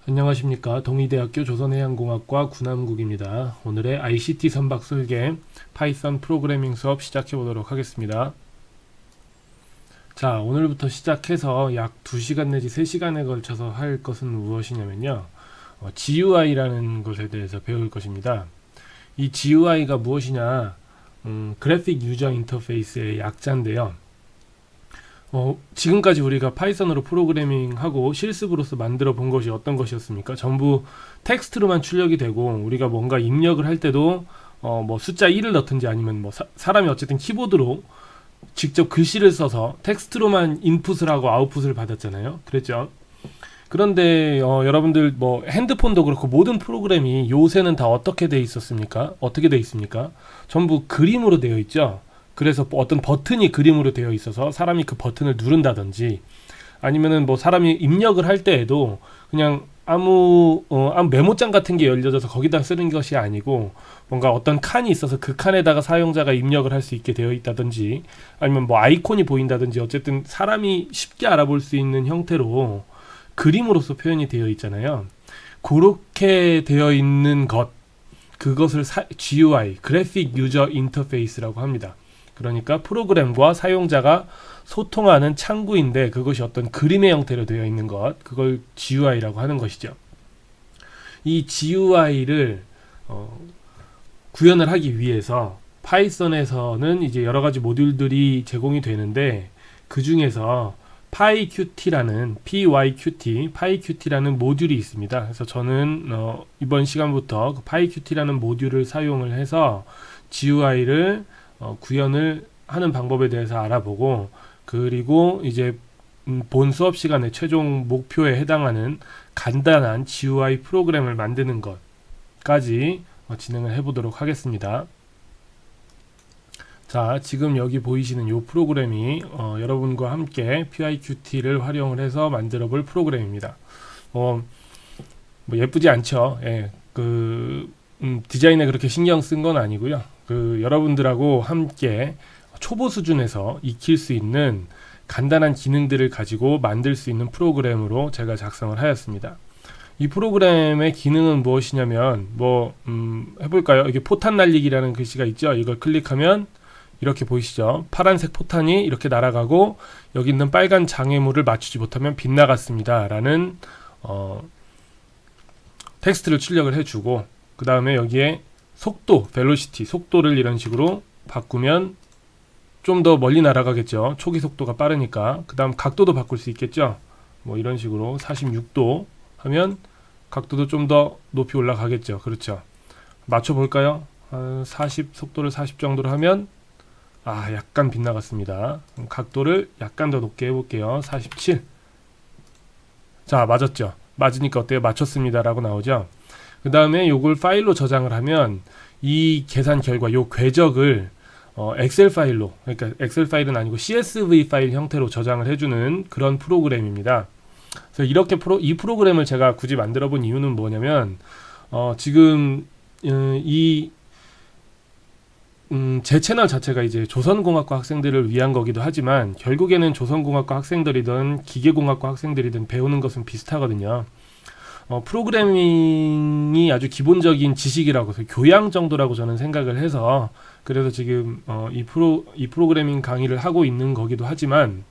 안녕하십니까. 동의대학교 조선해양공학과 군함국입니다. 오늘의 ICT 선박 설계 파이썬 프로그래밍 수업 시작해 보도록 하겠습니다. 자, 오늘부터 시작해서 약 2시간 내지 3시간에 걸쳐서 할 것은 무엇이냐면요. GUI라는 것에 대해서 배울 것입니다. 이 GUI가 무엇이냐? 그래픽 유저 인터페이스의 약자인데요. 지금까지 우리가 파이썬으로 프로그래밍하고 실습으로서 만들어 본 것이 어떤 것이었습니까? 전부 텍스트로만 출력이 되고 우리가 뭔가 입력을 할 때도 뭐 숫자 1을 넣든지 아니면 뭐 사람이 어쨌든 키보드로 직접 글씨를 써서 텍스트로만 인풋을 하고 아웃풋을 받았잖아요. 그랬죠? 그런데 여러분들 뭐 핸드폰도 그렇고 모든 프로그램이 요새는 다 어떻게 돼 있었습니까? 어떻게 돼 있습니까? 전부 그림으로 되어 있죠. 그래서 어떤 버튼이 그림으로 되어 있어서 사람이 그 버튼을 누른다든지 아니면은 뭐 사람이 입력을 할 때에도 그냥 아무 메모장 같은 게 열려져서 거기다 쓰는 것이 아니고 뭔가 어떤 칸이 있어서 그 칸에다가 사용자가 입력을 할 수 있게 되어 있다든지 아니면 뭐 아이콘이 보인다든지 어쨌든 사람이 쉽게 알아볼 수 있는 형태로 그림으로서 표현이 되어 있잖아요. 그렇게 되어 있는 그것을 GUI, 그래픽 유저 인터페이스라고 합니다. 그러니까 프로그램과 사용자가 소통하는 창구인데 그것이 어떤 그림의 형태로 되어 있는 것, 그걸 GUI라고 하는 것이죠. 이 GUI를 구현을 하기 위해서 파이썬에서는 이제 여러 가지 모듈들이 제공이 되는데 그 중에서 PyQt라는 모듈이 있습니다. 그래서 저는 이번 시간부터 그 PyQt라는 모듈을 사용을 해서 GUI를 구현을 하는 방법에 대해서 알아보고 그리고 이제 본 수업 시간에 최종 목표에 해당하는 간단한 GUI 프로그램을 만드는 것까지 진행을 해보도록 하겠습니다. 자, 지금 여기 보이시는 이 프로그램이 여러분과 함께 PyQt를 활용을 해서 만들어 볼 프로그램입니다. 뭐 예쁘지 않죠? 예, 디자인에 그렇게 신경 쓴 건 아니고요. 여러분들하고 함께 초보 수준에서 익힐 수 있는 간단한 기능들을 가지고 만들 수 있는 프로그램으로 제가 작성을 하였습니다. 이 프로그램의 기능은 무엇이냐면 해볼까요? 이게 포탄 날리기라는 글씨가 있죠. 이걸 클릭하면 이렇게 보이시죠? 파란색 포탄이 이렇게 날아가고 여기 있는 빨간 장애물을 맞추지 못하면 빗나갔습니다 라는 텍스트를 출력을 해주고 그 다음에 여기에 속도, velocity, 속도를 이런 식으로 바꾸면 좀 더 멀리 날아가겠죠. 초기 속도가 빠르니까. 그 다음 각도도 바꿀 수 있겠죠. 뭐 이런 식으로 46도 하면 각도도 좀 더 높이 올라가겠죠. 그렇죠. 맞춰볼까요? 40, 속도를 40 정도로 하면 약간 빗나갔습니다. 각도를 약간 더 높게 해볼게요. 47. 자, 맞았죠. 맞으니까 어때요? 맞췄습니다 라고 나오죠. 그 다음에 요걸 파일로 저장을 하면 이 계산 결과 요 궤적을 엑셀 파일로, 그러니까 엑셀 파일은 아니고 CSV 파일 형태로 저장을 해주는 그런 프로그램입니다. 그래서 이렇게 이 프로그램을 제가 굳이 만들어 본 이유는 뭐냐면 지금 제 채널 자체가 이제 조선공학과 학생들을 위한 거기도 하지만 결국에는 조선공학과 학생들이든 기계공학과 학생들이든 배우는 것은 비슷하거든요. 프로그래밍이 아주 기본적인 지식이라고 해서 교양 정도라고 저는 생각을 해서 그래서 지금 이 프로그래밍 강의를 하고 있는 거기도 하지만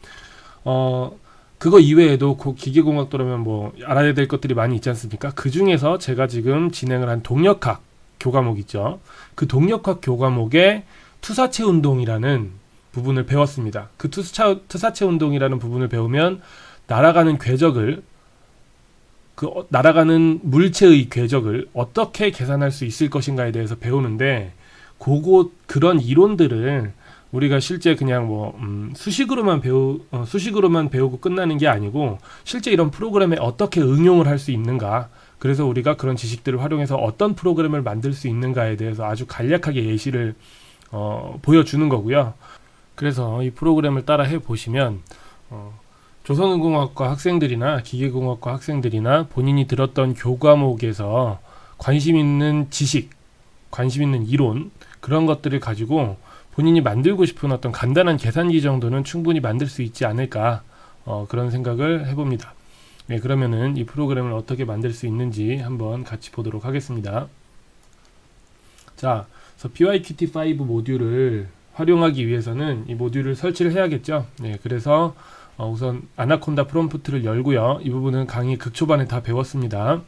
그거 이외에도 기계공학도라면 뭐 알아야 될 것들이 많이 있지 않습니까? 그 중에서 제가 지금 진행을 한 동력학 교과목 있죠. 그 동력학 교과목의 투사체 운동이라는 부분을 배웠습니다. 그 투사체 운동이라는 부분을 배우면 날아가는 궤적을 날아가는 물체의 궤적을 어떻게 계산할 수 있을 것인가에 대해서 배우는데 그런 이론들을 우리가 실제 그냥 수식으로만 배우고 끝나는 게 아니고 실제 이런 프로그램에 어떻게 응용을 할 수 있는가, 그래서 우리가 그런 지식들을 활용해서 어떤 프로그램을 만들 수 있는가에 대해서 아주 간략하게 예시를 보여주는 거고요. 그래서 이 프로그램을 따라 해보시면 조선공학과 학생들이나 기계공학과 학생들이나 본인이 들었던 교과목에서 관심 있는 지식, 관심 있는 이론, 그런 것들을 가지고 본인이 만들고 싶은 어떤 간단한 계산기 정도는 충분히 만들 수 있지 않을까 그런 생각을 해봅니다. 네, 그러면은 이 프로그램을 어떻게 만들 수 있는지 한번 같이 보도록 하겠습니다. 자, 그래서 PyQt5 모듈을 활용하기 위해서는 이 모듈을 설치를 해야겠죠. 네, 그래서 우선 아나콘다 프롬프트를 열고요. 이 부분은 강의 극초반에 다 배웠습니다.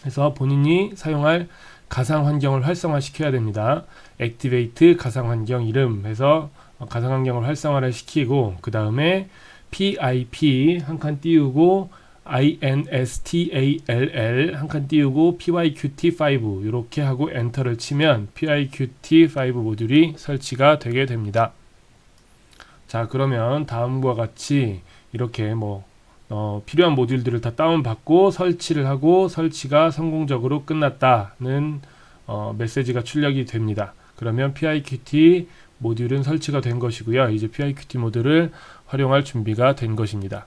그래서 본인이 사용할 가상 환경을 활성화 시켜야 됩니다. Activate 가상 환경 이름 해서 가상 환경을 활성화를 시키고, 그 다음에 pip 한 칸 띄우고 install 한 칸 띄우고 pyqt5 이렇게 하고 엔터를 치면 pyqt5 모듈이 설치가 되게 됩니다. 자, 그러면 다음과 같이 이렇게 필요한 모듈들을 다 다운받고 설치를 하고 설치가 성공적으로 끝났다는 메시지가 출력이 됩니다. 그러면 PyQt 모듈은 설치가 된 것이고요. 이제 PyQt 모듈을 활용할 준비가 된 것입니다.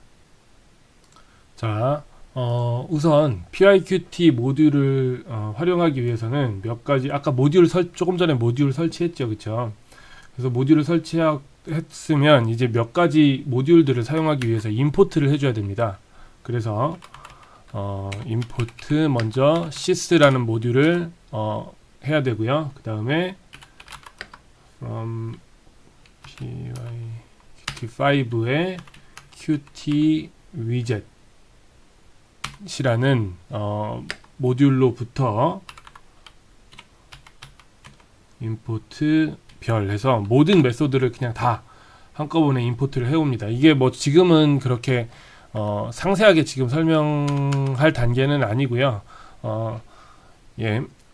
자, 우선 PyQt 모듈을 활용하기 위해서는 몇 가지, 아까 조금 전에 모듈 설치했죠, 그쵸? 그래서 모듈을 설치했으면 이제 몇 가지 모듈들을 사용하기 위해서 임포트를 해줘야 됩니다. 그래서 임포트 먼저 sys라는 모듈을 해야 되고요. 그 다음에 from pyqt5의 qt widget 이라는 모듈로부터 임포트 별 해서 모든 메소드를 그냥 다 한꺼번에 임포트를 해옵니다. 이게 지금은 그렇게 상세하게 지금 설명할 단계는 아니고요.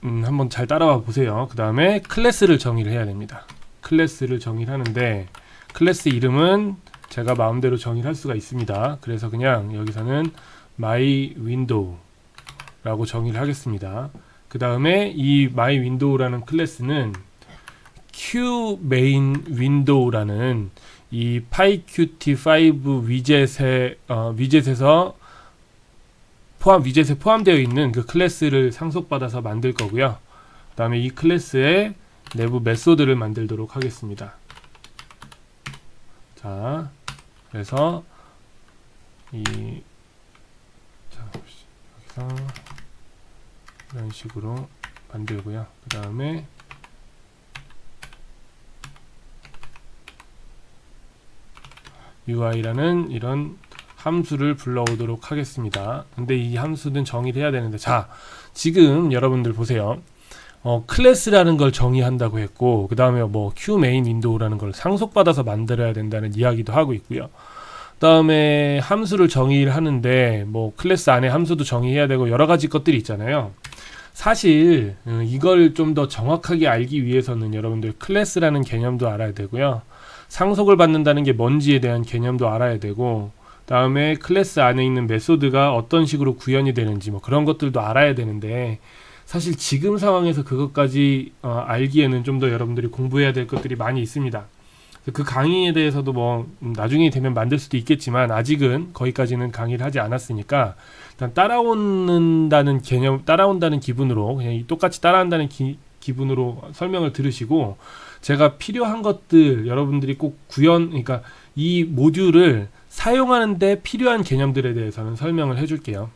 한번 잘 따라와 보세요. 그 다음에 클래스를 정의를 해야 됩니다. 클래스를 정의를 하는데 클래스 이름은 제가 마음대로 정의를 할 수가 있습니다. 그래서 그냥 여기서는 myWindow라고 정의를 하겠습니다. 그 다음에 이 myWindow라는 클래스는 QMainWindow라는 이 PyQt5 위젯에서 위젯에 포함되어 있는 그 클래스를 상속받아서 만들 거고요. 그 다음에 이 클래스의 내부 메소드를 만들도록 하겠습니다. 자, 그래서 여기서 이런 식으로 만들고요. 그 다음에 UI라는 이런 함수를 불러오도록 하겠습니다. 근데 이 함수는 정의를 해야 되는데, 자, 지금 여러분들 보세요. 클래스라는 걸 정의한다고 했고, 그 다음에 QMainWindow라는 걸 상속받아서 만들어야 된다는 이야기도 하고 있고요. 그 다음에 함수를 정의를 하는데 클래스 안에 함수도 정의해야 되고 여러 가지 것들이 있잖아요. 사실 이걸 좀 더 정확하게 알기 위해서는 여러분들 클래스라는 개념도 알아야 되고요. 상속을 받는다는 게 뭔지에 대한 개념도 알아야 되고, 다음에 클래스 안에 있는 메소드가 어떤 식으로 구현이 되는지 그런 것들도 알아야 되는데, 사실 지금 상황에서 그것까지 알기에는 좀 더 여러분들이 공부해야 될 것들이 많이 있습니다. 그 강의에 대해서도 나중에 되면 만들 수도 있겠지만 아직은 거기까지는 강의를 하지 않았으니까 일단 따라온다는 기분으로 그냥 똑같이 따라한다는 기분으로 설명을 들으시고, 제가 필요한 것들 여러분들이 꼭 그러니까 이 모듈을 사용하는데 필요한 개념들에 대해서는 설명을 해줄게요.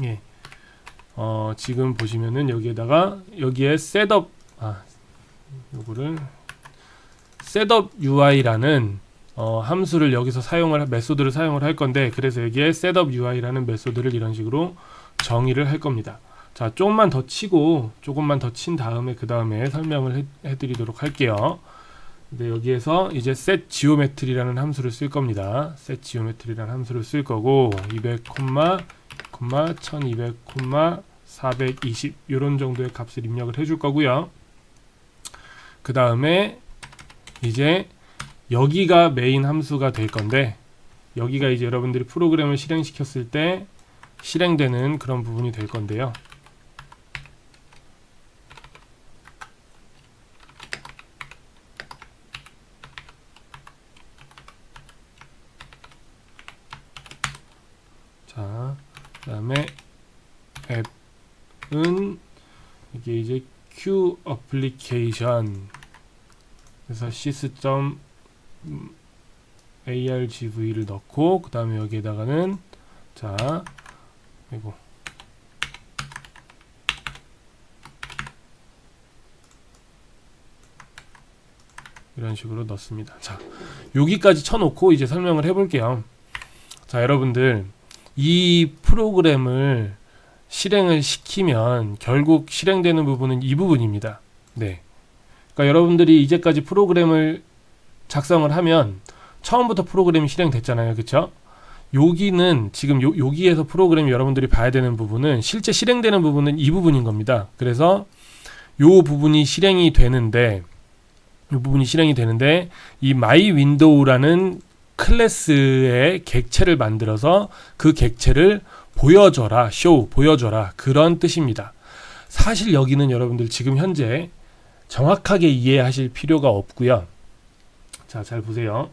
예. 지금 보시면은 여기에 셋업 UI라는 함수를 여기서 메소드를 사용을 할 건데, 그래서 여기에 셋업 UI라는 메소드를 이런 식으로 정의를 할 겁니다. 자, 조금만 더 친 다음에 그 다음에 설명을 해드리도록 할게요. 근데 여기에서 이제 setGeometry라는 함수를 쓸 겁니다. setGeometry라는 함수를 쓸 거고 200, 1200, 420 이런 정도의 값을 입력을 해줄 거고요. 그 다음에 이제 여기가 메인 함수가 될 건데, 여기가 이제 여러분들이 프로그램을 실행시켰을 때 실행되는 그런 부분이 될 건데요. 자, 그 다음에 앱은 이게 이제 Q 어플리케이션 그래서 sys.argv를 넣고, 그 다음에 여기에다가는 자, 그리고 이런 식으로 넣습니다. 자, 여기까지 쳐놓고 이제 설명을 해볼게요. 자, 여러분들 이 프로그램을 실행을 시키면 결국 실행되는 부분은 이 부분입니다. 네. 그러니까 여러분들이 이제까지 프로그램을 작성을 하면 처음부터 프로그램이 실행됐잖아요. 그쵸? 여기는 지금 여기에서 프로그램이 여러분들이 봐야 되는 부분은 실제 실행되는 부분은 이 부분인 겁니다. 그래서 요 부분이 실행이 되는데 이 my window라는 클래스의 객체를 만들어서 그 객체를 보여줘라, 보여줘라, 그런 뜻입니다. 사실 여기는 여러분들 지금 현재 정확하게 이해하실 필요가 없고요. 자, 잘 보세요.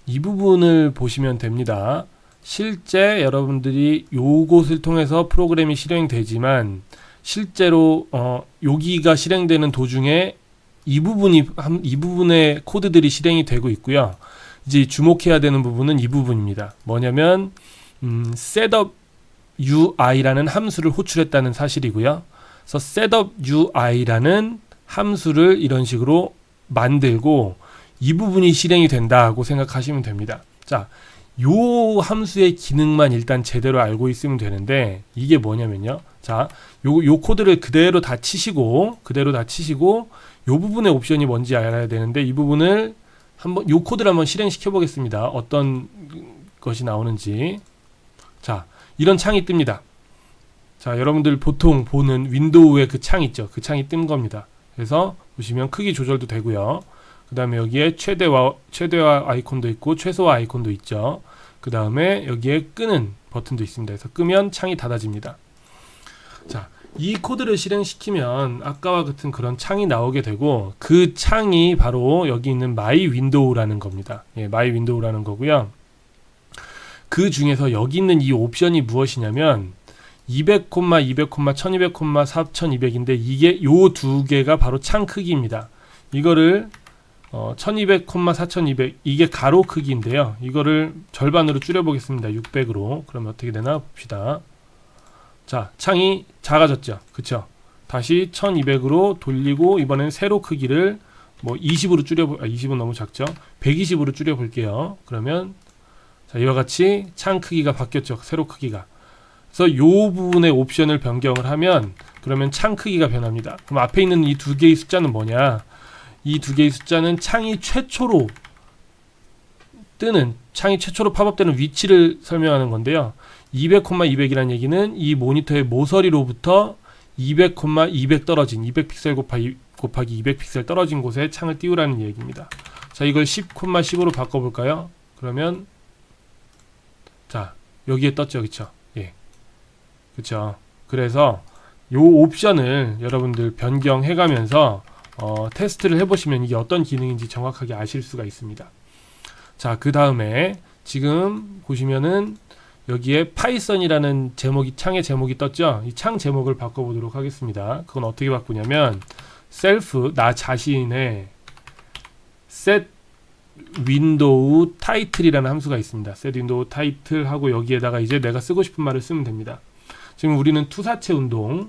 이 부분을 보시면 됩니다. 실제 여러분들이 요것을 통해서 프로그램이 실행되지만 실제로 여기가 실행되는 도중에 이 부분의 코드들이 실행이 되고 있고요. 이제 주목해야 되는 부분은 이 부분입니다. 뭐냐면 setup UI라는 함수를 호출했다는 사실이고요. 그래서 setup UI라는 함수를 이런 식으로 만들고 이 부분이 실행이 된다고 생각하시면 됩니다. 자, 요 함수의 기능만 일단 제대로 알고 있으면 되는데 이게 뭐냐면요. 자, 요 코드를 그대로 다 치시고 요 부분의 옵션이 뭔지 알아야 되는데 이 부분을 한번 요 코드를 한번 실행시켜 보겠습니다. 어떤 것이 나오는지. 자, 이런 창이 뜹니다. 자, 여러분들 보통 보는 윈도우의 그 창 있죠. 그 창이 뜬 겁니다. 그래서 보시면 크기 조절도 되고요. 그 다음에 여기에 최대화 아이콘도 있고 최소화 아이콘도 있죠. 그 다음에 여기에 끄는 버튼도 있습니다. 그래서 끄면 창이 닫아집니다. 자, 이 코드를 실행시키면 아까와 같은 그런 창이 나오게 되고 그 창이 바로 여기 있는 my window라는 겁니다. 예, my window라는 거고요. 그 중에서 여기 있는 이 옵션이 무엇이냐면 200, 200, 1200, 4200인데 이게 요 두 개가 바로 창 크기입니다. 이거를 1200, 4200 이게 가로 크기인데요. 이거를 절반으로 줄여 보겠습니다. 600으로. 그러면 어떻게 되나 봅시다. 자, 창이 작아졌죠. 그쵸? 다시 1200으로 돌리고 이번엔 세로 크기를 뭐 20으로 20은 너무 작죠. 120으로 줄여 볼게요. 그러면 자, 이와 같이 창 크기가 바뀌었죠. 세로 크기가. 그래서 요 부분의 옵션을 변경을 하면 그러면 창 크기가 변합니다. 그럼 앞에 있는 이 두 개의 숫자는 뭐냐? 이 두 개의 숫자는 창이 최초로 팝업되는 위치를 설명하는 건데요. 200, 200이라는 얘기는 이 모니터의 모서리로부터 200, 200 떨어진 200픽셀 곱하기 200픽셀 떨어진 곳에 창을 띄우라는 얘기입니다. 자, 이걸 10, 10으로 바꿔볼까요? 그러면 자, 여기에 떴죠. 그쵸? 예. 그쵸? 그래서 요 옵션을 여러분들 변경해가면서 테스트를 해보시면 이게 어떤 기능인지 정확하게 아실 수가 있습니다. 자, 그 다음에 지금 보시면은 여기에 파이썬이라는 창의 제목이 떴죠. 이 창 제목을 바꿔보도록 하겠습니다. 그건 어떻게 바꾸냐면 self 나 자신의 set window title이라는 함수가 있습니다. set window title 하고 여기에다가 이제 내가 쓰고 싶은 말을 쓰면 됩니다. 지금 우리는 투사체 운동을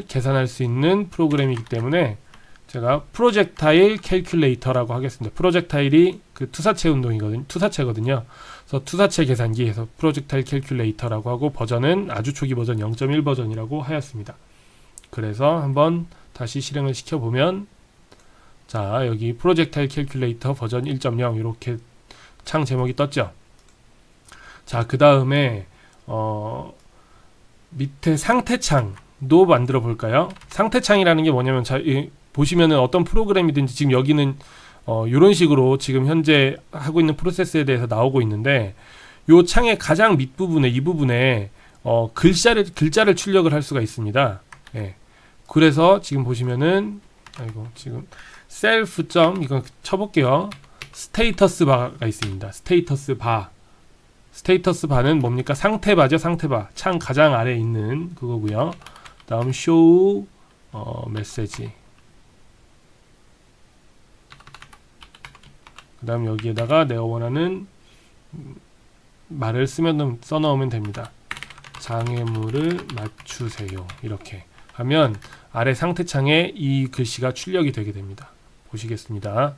계산할 수 있는 프로그램이기 때문에 제가 프로젝타일 캘큘레이터라고 하겠습니다. 프로젝타일이 그 투사체거든요. 그래서 투사체 계산기에서 프로젝타일 캘큘레이터라고 하고 버전은 아주 초기 버전 0.1 버전이라고 하였습니다. 그래서 한번 다시 실행을 시켜보면 자, 여기 프로젝타일 캘큘레이터 버전 1.0 이렇게 창 제목이 떴죠. 자, 그 다음에 밑에 상태창도 만들어 볼까요? 상태창이라는 게 뭐냐면 보시면은 어떤 프로그램이든지 지금 여기는 이런 식으로 지금 현재 하고 있는 프로세스에 대해서 나오고 있는데 요 창의 가장 밑부분에 이 부분에 글자를 출력을 할 수가 있습니다. 예. 그래서 지금 보시면은 지금 self. 이거 쳐볼게요. 스테이터스 바가 있습니다. 스테이터스 바는 뭡니까? 상태바죠. 상태바. 창 가장 아래에 있는 그거고요. 다음 show 메시지. 그 다음 여기에다가 내가 원하는 말을 써넣으면 됩니다. 장애물을 맞추세요. 이렇게 하면 아래 상태창에 이 글씨가 출력이 되게 됩니다. 보시겠습니다.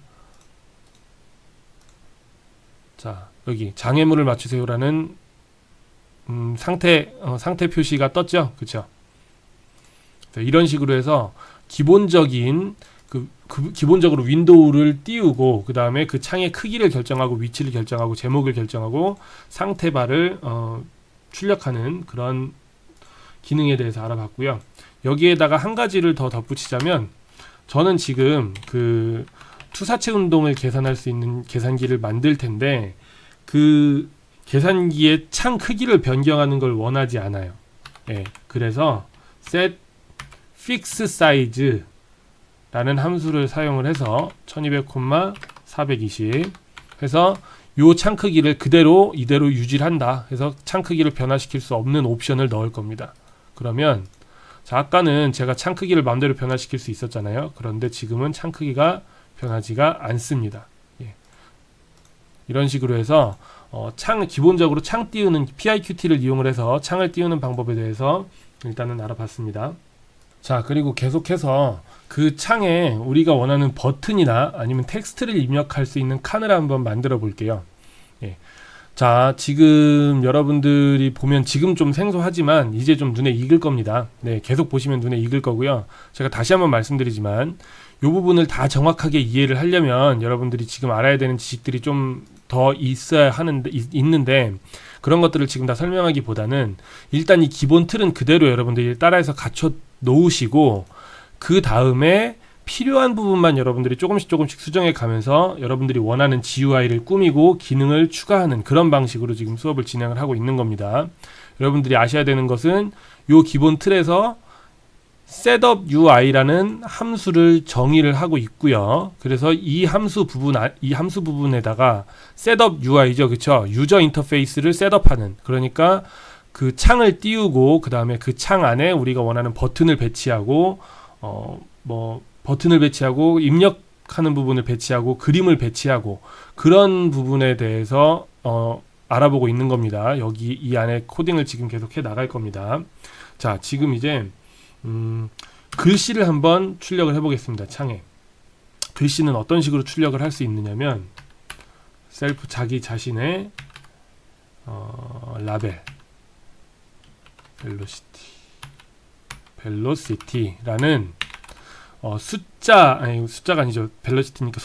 자, 여기 장애물을 맞추세요라는 상태 표시가 떴죠. 그쵸? 이런 식으로 해서 기본적인 기본적으로 윈도우를 띄우고 그 다음에 그 창의 크기를 결정하고 위치를 결정하고 제목을 결정하고 상태바를 출력하는 그런 기능에 대해서 알아봤고요. 여기에다가 한 가지를 더 덧붙이자면 저는 지금 그 투사체 운동을 계산할 수 있는 계산기를 만들 텐데 그 계산기의 창 크기를 변경하는 걸 원하지 않아요. 예, 그래서 set fix size 라는 함수를 사용을 해서 1200,420 해서 요 창 크기를 이대로 유지를 한다 해서 창 크기를 변화시킬 수 없는 옵션을 넣을 겁니다. 그러면 자, 아까는 제가 창 크기를 마음대로 변화시킬 수 있었잖아요. 그런데 지금은 창 크기가 변하지가 않습니다. 예. 이런 식으로 해서 기본적으로 창 띄우는 PIQT를 이용을 해서 창을 띄우는 방법에 대해서 일단은 알아봤습니다. 자, 그리고 계속해서 그 창에 우리가 원하는 버튼이나 아니면 텍스트를 입력할 수 있는 칸을 한번 만들어 볼게요. 예. 자, 지금 여러분들이 보면 지금 좀 생소하지만 이제 좀 눈에 익을 겁니다. 네, 계속 보시면 눈에 익을 거고요. 제가 다시 한번 말씀드리지만 이 부분을 다 정확하게 이해를 하려면 여러분들이 지금 알아야 되는 지식들이 좀 더 있는데 그런 것들을 지금 다 설명하기보다는 일단 이 기본 틀은 그대로 여러분들이 따라해서 갖춰 놓으시고 그 다음에 필요한 부분만 여러분들이 조금씩 수정해 가면서 여러분들이 원하는 GUI를 꾸미고 기능을 추가하는 그런 방식으로 지금 수업을 진행을 하고 있는 겁니다. 여러분들이 아셔야 되는 것은 이 기본 틀에서 setupUI라는 함수를 정의를 하고 있고요. 그래서 이 함수 부분에다가 setupUI죠, 그렇죠? 유저 인터페이스를 셋업하는, 그러니까 그 창을 띄우고 그 다음에 그 창 안에 우리가 원하는 버튼을 배치하고 버튼을 배치하고 입력하는 부분을 배치하고 그림을 배치하고 그런 부분에 대해서 알아보고 있는 겁니다. 여기 이 안에 코딩을 지금 계속 해 나갈 겁니다. 자, 지금 이제 글씨를 한번 출력을 해보겠습니다. 창에 글씨는 어떤 식으로 출력을 할 수 있느냐면 셀프 자기 자신의 라벨 벨로시티라는 숫자가 아니죠. 벨로시티니까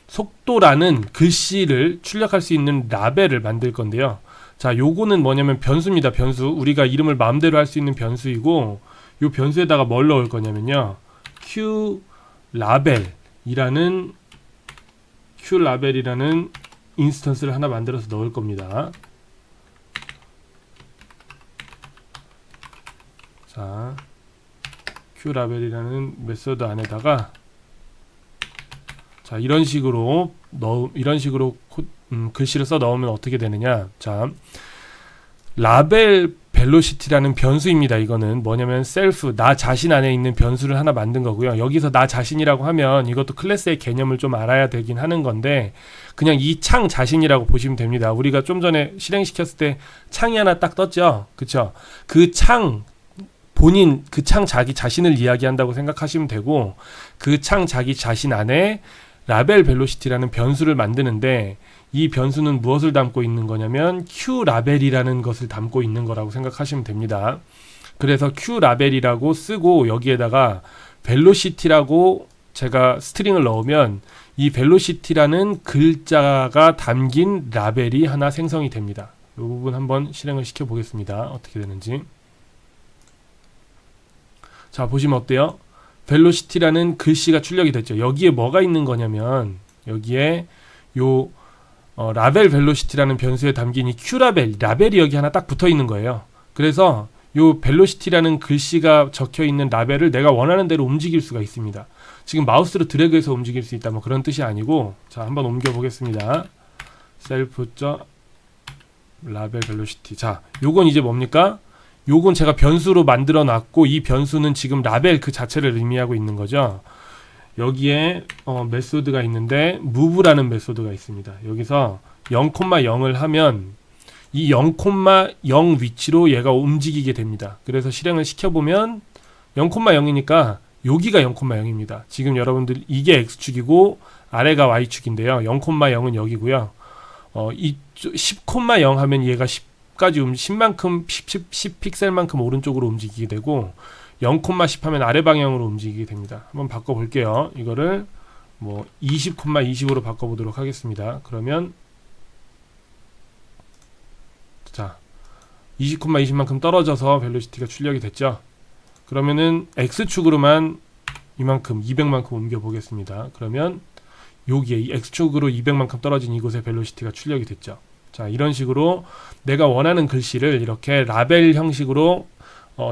속도라는 글씨를 출력할 수 있는 라벨을 만들 건데요. 자, 요거는 뭐냐면 변수입니다. 변수. 우리가 이름을 마음대로 할 수 있는 변수이고 요 변수에다가 뭘 넣을 거냐면요. QLabel이라는 인스턴스를 하나 만들어서 넣을 겁니다. 자, QLabel이라는 메소드 안에다가 자, 이런 식으로 글씨를 써 넣으면 어떻게 되느냐. 자, 라벨 벨로시티라는 변수입니다. 이거는 뭐냐면 셀프, 나 자신 안에 있는 변수를 하나 만든 거고요. 여기서 나 자신이라고 하면 이것도 클래스의 개념을 좀 알아야 되긴 하는 건데 그냥 이 창 자신이라고 보시면 됩니다. 우리가 좀 전에 실행시켰을 때 창이 하나 딱 떴죠. 그쵸? 그 창 자기 자신을 이야기한다고 생각하시면 되고 그 창 자기 자신 안에 라벨 벨로시티라는 변수를 만드는데 이 변수는 무엇을 담고 있는 거냐면 QLabel이라는 것을 담고 있는 거라고 생각하시면 됩니다. 그래서 QLabel이라고 쓰고 여기에다가 벨로시티라고 제가 스트링을 넣으면 이 벨로시티라는 글자가 담긴 라벨이 하나 생성이 됩니다. 이 부분 한번 실행을 시켜 보겠습니다. 어떻게 되는지. 자, 보시면 어때요? 벨로시티라는 글씨가 출력이 됐죠. 여기에 뭐가 있는 거냐면 여기에 요 라벨 벨로시티라는 변수에 담긴 이 QLabel, 라벨이 여기 하나 딱 붙어 있는 거예요. 그래서 요 벨로시티라는 글씨가 적혀 있는 라벨을 내가 원하는 대로 움직일 수가 있습니다. 지금 마우스로 드래그해서 움직일 수 있다 뭐 그런 뜻이 아니고 자, 한번 옮겨 보겠습니다. self.라벨 벨로시티. 자, 요건 이제 뭡니까? 요건 제가 변수로 만들어 놨고 이 변수는 지금 라벨 그 자체를 의미하고 있는 거죠. 여기에 메소드가 있는데 move라는 메소드가 있습니다. 여기서 0,0을 하면 이 0,0 위치로 얘가 움직이게 됩니다. 그래서 실행을 시켜보면 0,0이니까 여기가 0,0입니다. 지금 여러분들 이게 X축이고 아래가 Y축인데요. 0,0은 여기고요. 이 10,0 하면 얘가 10까지 10만큼 10 픽셀만큼 오른쪽으로 움직이게 되고 0,10 하면 아래 방향으로 움직이게 됩니다. 한번 바꿔볼게요. 이거를 뭐 20,20으로 바꿔보도록 하겠습니다. 그러면 자 20,20만큼 떨어져서 벨로시티가 출력이 됐죠. 그러면은 X축으로만 이만큼 200만큼 옮겨 보겠습니다. 그러면 여기에 이 X축으로 200만큼 떨어진 이곳에 벨로시티가 출력이 됐죠. 자, 이런 식으로 내가 원하는 글씨를 이렇게 라벨 형식으로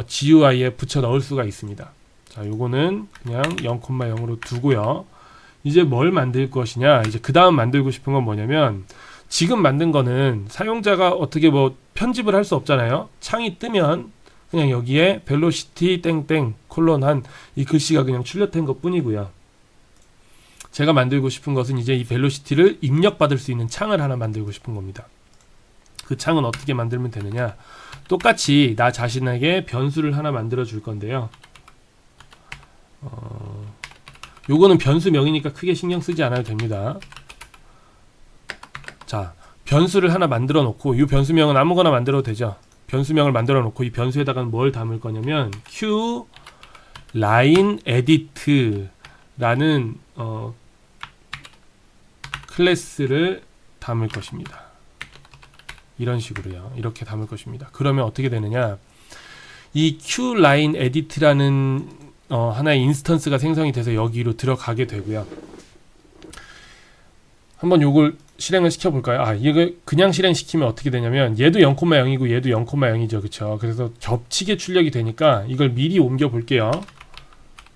GUI에 붙여 넣을 수가 있습니다. 자, 요거는 그냥 0,0으로 두고요. 이제 뭘 만들 것이냐? 이제 그 다음 만들고 싶은 건 뭐냐면 지금 만든 거는 사용자가 어떻게 뭐 편집을 할 수 없잖아요. 창이 뜨면 그냥 여기에 벨로시티 땡땡 콜론 한 이 글씨가 그냥 출력된 것 뿐이고요. 제가 만들고 싶은 것은 이제 이 벨로시티를 입력받을 수 있는 창을 하나 만들고 싶은 겁니다. 그 창은 어떻게 만들면 되느냐? 똑같이 나 자신에게 변수를 하나 만들어 줄 건데요. 요거는 변수명이니까 크게 신경 쓰지 않아도 됩니다. 자, 변수를 하나 만들어 놓고 이 변수명은 아무거나 만들어도 되죠. 변수명을 만들어 놓고 이 변수에다가 뭘 담을 거냐면 q line edit라는 클래스를 담을 것입니다. 이런 식으로요. 이렇게 담을 것입니다. 그러면 어떻게 되느냐? 이 q line edit라는 하나의 인스턴스가 생성이 돼서 여기로 들어가게 되고요. 한번 요걸 실행을 시켜볼까요? 아, 이거 그냥 실행시키면 어떻게 되냐면 얘도 0,0이고 얘도 0,0이죠. 그쵸? 그래서 겹치게 출력이 되니까 이걸 미리 옮겨 볼게요.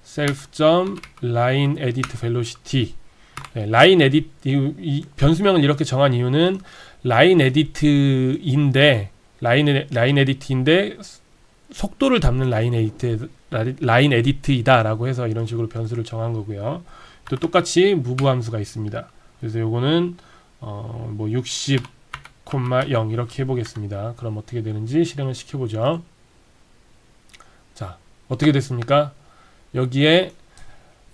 self.line edit velocity. 네, line edit, 이 변수명을 이렇게 정한 이유는 line edit인데 속도를 담는 line edit이다 라고 해서 이런 식으로 변수를 정한 거고요. 또 똑같이 move 함수가 있습니다. 그래서 요거는 뭐 60,0 이렇게 해보겠습니다. 그럼 어떻게 되는지 실행을 시켜보죠. 자, 어떻게 됐습니까? 여기에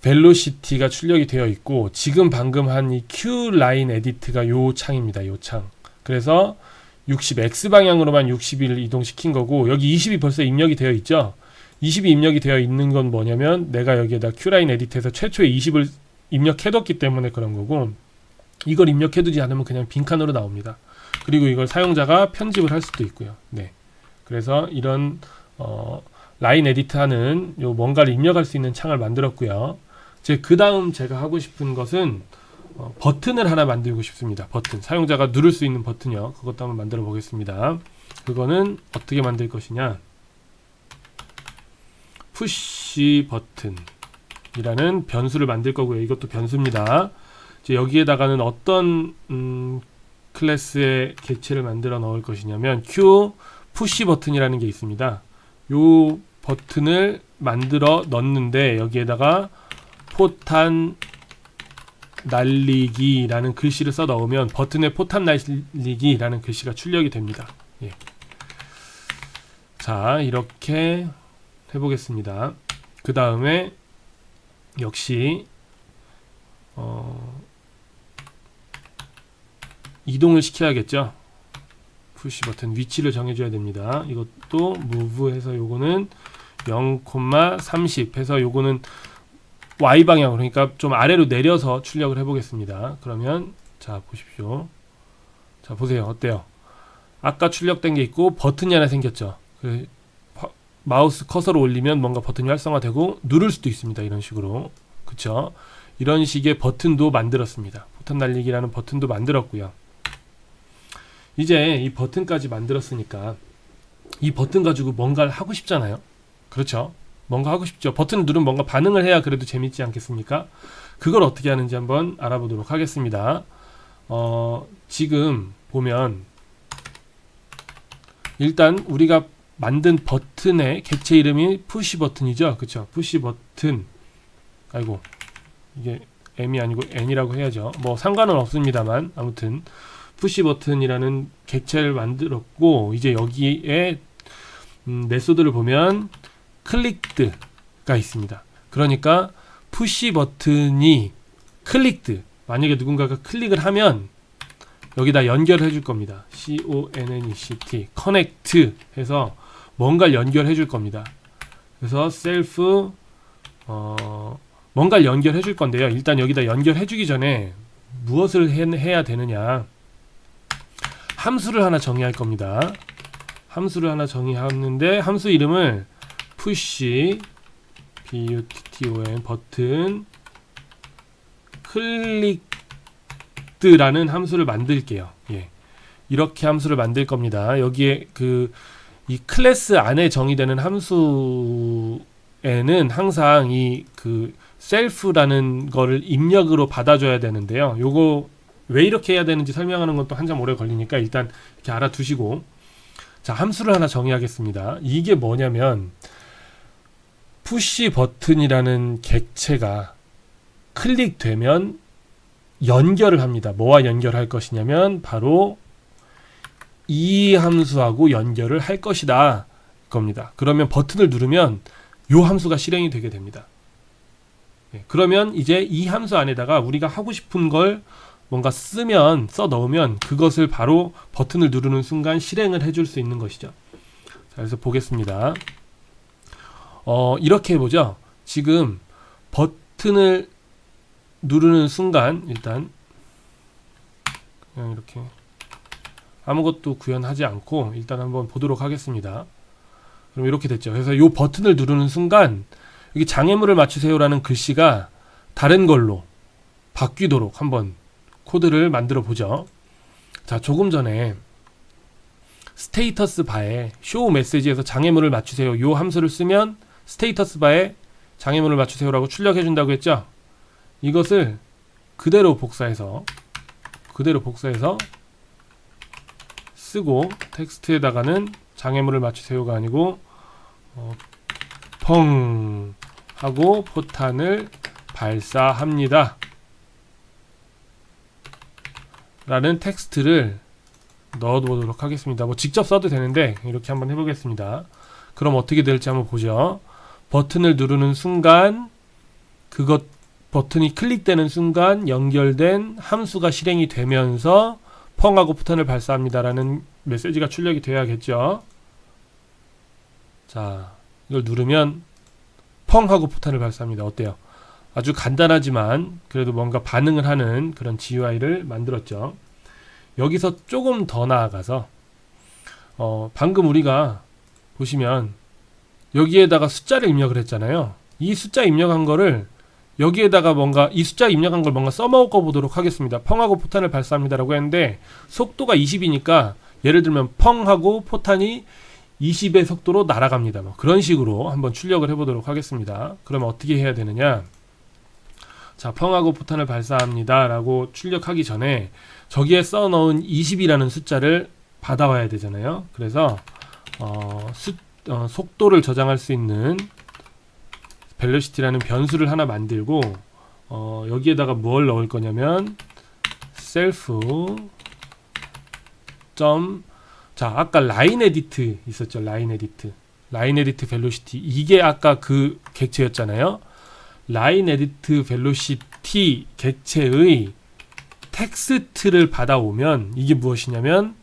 벨로시티가 출력이 되어 있고 지금 방금 한 이 Q 라인 에디트가 요 창입니다. 요 창. 그래서 60x 방향으로만 60을 이동시킨 거고 여기 20이 벌써 입력이 되어 있죠. 20이 입력이 되어 있는 건 뭐냐면 내가 여기에다 Q 라인 에디트에서 최초에 20을 입력해뒀기 때문에 그런 거고 이걸 입력해두지 않으면 그냥 빈칸으로 나옵니다. 그리고 이걸 사용자가 편집을 할 수도 있고요. 네. 그래서 이런 라인 에디트하는 요 뭔가를 입력할 수 있는 창을 만들었고요. 그 다음 제가 하고 싶은 것은 버튼을 하나 만들고 싶습니다. 버튼. 사용자가 누를 수 있는 버튼이요. 그것도 한번 만들어 보겠습니다. 그거는 어떻게 만들 것이냐? 푸시 버튼이라는 변수를 만들 거고요. 이것도 변수입니다. 이제 여기에다가는 어떤 클래스의 객체를 만들어 넣을 것이냐면 q 푸시 버튼이라는 게 있습니다. 요 버튼을 만들어 넣는데 여기에다가 포탄 날리기라는 글씨를 써 넣으면 버튼에 포탄 날리기라는 글씨가 출력이 됩니다. 예. 자, 이렇게 해보겠습니다. 그 다음에 역시 이동을 시켜야겠죠. 푸시 버튼 위치를 정해줘야 됩니다. 이것도 move 해서 요거는 0,30 해서 요거는 Y 방향 그러니까 좀 아래로 내려서 출력을 해보겠습니다. 그러면 자 보십시오. 자 보세요. 어때요? 아까 출력된 게 있고 버튼이 하나 생겼죠. 마우스 커서를 올리면 뭔가 버튼이 활성화되고 누를 수도 있습니다. 이런 식으로. 그쵸? 이런 식의 버튼도 만들었습니다. 포탄 날리기라는 버튼도 만들었고요. 이제 이 버튼까지 만들었으니까 이 버튼 가지고 뭔가를 하고 싶잖아요. 그렇죠? 뭔가 하고 싶죠. 버튼을 누르면 뭔가 반응을 해야 그래도 재밌지 않겠습니까? 그걸 어떻게 하는지 한번 알아보도록 하겠습니다. 지금 보면 일단 우리가 만든 버튼의 객체 이름이 푸시 버튼이죠. 그쵸? 푸시 버튼. 아이고 이게 m이 아니고 n이라고 해야죠. 뭐 상관은 없습니다만 아무튼 푸시 버튼이라는 객체를 만들었고, 이제 여기에 메소드를 보면 클릭드가 있습니다. 그러니까 푸시 버튼이 클릭드, 만약에 누군가가 클릭을 하면 여기다 연결해 줄 겁니다. connect, connect 해서 뭔가를 연결해 줄 겁니다. 그래서 self 뭔가를 연결해 줄 건데요. 일단 여기다 연결해 주기 전에 무엇을 해야 되느냐, 함수를 하나 정의할 겁니다. 함수를 하나 정의하는데 함수 이름을 push button 버튼 클릭드라는 함수를 만들게요. 예. 이렇게 함수를 만들 겁니다. 여기에 이 클래스 안에 정의되는 함수에는 항상 이 셀프라는 거를 입력으로 받아줘야 되는데요. 요거 왜 이렇게 해야 되는지 설명하는 건 또 한참 오래 걸리니까 일단 이렇게 알아두시고, 자, 함수를 하나 정의하겠습니다. 이게 뭐냐면 푸시 버튼이라는 객체가 클릭되면 연결을 합니다. 뭐와 연결할 것이냐면 바로 이 함수하고 연결을 할 것이다 겁니다. 그러면 버튼을 누르면 요 함수가 실행이 되게 됩니다. 네, 그러면 이제 이 함수 안에다가 우리가 하고 싶은 걸 뭔가 써 넣으면 그것을 바로 버튼을 누르는 순간 실행을 해줄 수 있는 것이죠. 자, 그래서 보겠습니다. 이렇게 해보죠. 지금 버튼을 누르는 순간 일단 그냥 이렇게 아무것도 구현하지 않고 일단 한번 보도록 하겠습니다. 그럼 이렇게 됐죠. 그래서 이 버튼을 누르는 순간 여기 장애물을 맞추세요라는 글씨가 다른 걸로 바뀌도록 한번 코드를 만들어 보죠. 자, 조금 전에 스테이터스 바에 쇼 메시지에서 장애물을 맞추세요 요 함수를 쓰면 스테이터스 바에 장애물을 맞추세요라고 출력해 준다고 했죠. 이것을 그대로 복사해서 쓰고 텍스트에다가는 장애물을 맞추세요가 아니고 펑 하고 포탄을 발사합니다 라는 텍스트를 넣어보도록 하겠습니다. 뭐 직접 써도 되는데 이렇게 한번 해보겠습니다. 그럼 어떻게 될지 한번 보죠. 버튼을 누르는 순간 버튼이 클릭되는 순간 연결된 함수가 실행이 되면서 펑하고 포탄을 발사합니다 라는 메시지가 출력이 돼야겠죠. 자, 이걸 누르면 펑하고 포탄을 발사합니다. 어때요? 아주 간단하지만 그래도 뭔가 반응을 하는 그런 GUI를 만들었죠. 여기서 조금 더 나아가서 방금 우리가 보시면 여기에다가 숫자를 입력을 했잖아요. 이 숫자 입력한 거를 여기에다가 이 숫자 입력한 걸 뭔가 써먹어 보도록 하겠습니다. 펑하고 포탄을 발사합니다 라고 했는데 속도가 20이니까 예를 들면 펑하고 포탄이 20의 속도로 날아갑니다. 뭐 그런 식으로 한번 출력을 해보도록 하겠습니다. 그러면 어떻게 해야 되느냐, 자, 펑하고 포탄을 발사합니다 라고 출력하기 전에 저기에 써놓은 20이라는 숫자를 받아와야 되잖아요. 그래서 속도를 저장할 수 있는 velocity라는 변수를 하나 만들고 여기에다가 뭘 넣을 거냐면 self 자, 아까 라인 에디트 있었죠. 라인 에디트 velocity, 이게 아까 그 객체였잖아요. 라인 에디트 velocity 객체의 텍스트를 받아오면 이게 무엇이냐면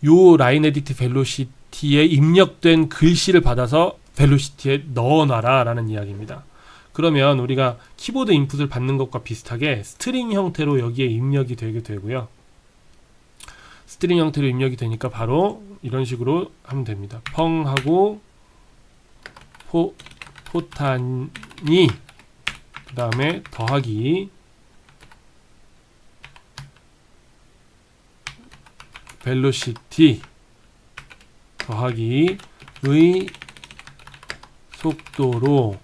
요 라인 에디트 velocity에 입력된 글씨를 받아서 velocity에 넣어놔라 라는 이야기입니다. 그러면 우리가 키보드 인풋을 받는 것과 비슷하게 스트링 형태로 여기에 입력이 되게 되고요. 스트링 형태로 입력이 되니까 바로 이런 식으로 하면 됩니다. 펑하고 포탄이 그 다음에 더하기 velocity 더하기 의 속도로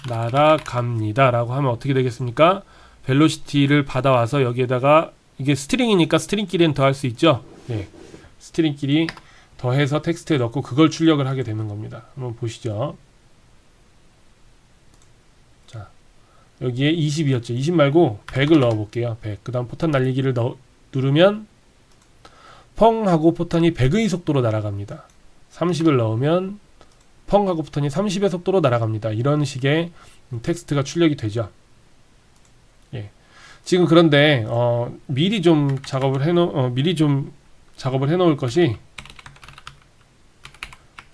날아갑니다 라고 하면 어떻게 되겠습니까? velocity를 받아와서 여기에다가 이게 스트링이니까 스트링끼리는 더할 수 있죠. 네, 스트링끼리 더해서 텍스트에 넣고 그걸 출력을 하게 되는 겁니다. 한번 보시죠. 자, 여기에 20이었죠. 20 말고 100을 넣어 볼게요. 100. 그 다음 포탄 날리기를 누르면 펑 하고 포탄이 100의 속도로 날아갑니다. 30을 넣으면 펑 하고 포탄이 30의 속도로 날아갑니다. 이런 식의 텍스트가 출력이 되죠. 예. 지금 그런데 미리 좀 작업을 해놓을 것이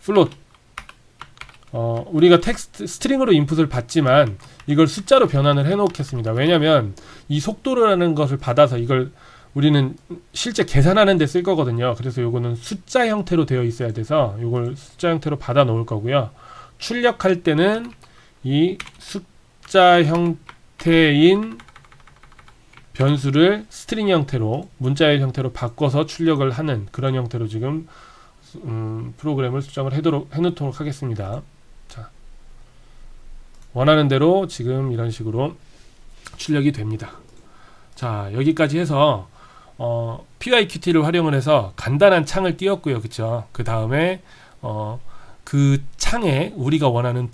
플롯. 우리가 텍스트 스트링으로 인풋을 받지만 이걸 숫자로 변환을 해놓겠습니다. 왜냐하면 이 속도라는 것을 받아서 이걸 우리는 실제 계산하는 데 쓸 거거든요. 그래서 요거는 숫자 형태로 되어 있어야 돼서 요걸 숫자 형태로 받아 놓을 거고요. 출력할 때는 이 숫자 형태인 변수를 스트링 형태로, 문자의 형태로 바꿔서 출력을 하는 그런 형태로 지금 프로그램을 수정을 해놓도록 하겠습니다. 자, 원하는 대로 지금 이런 식으로 출력이 됩니다. 자, 여기까지 해서 pyqt를 활용을 해서 간단한 창을 띄웠고요. 그쵸? 그 다음에 그 창에 우리가 원하는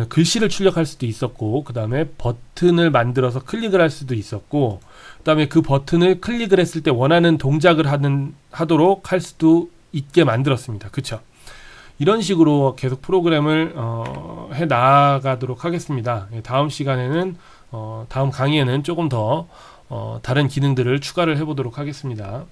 글씨를 출력할 수도 있었고, 그 다음에 버튼을 만들어서 클릭을 할 수도 있었고, 그 다음에 그 버튼을 클릭을 했을 때 원하는 동작을 하도록 할 수도 있게 만들었습니다. 그쵸? 이런 식으로 계속 프로그램을 해 나가도록 하겠습니다. 다음 시간에는 다음 강의에는 조금 더 다른 기능들을 추가를 해 보도록 하겠습니다.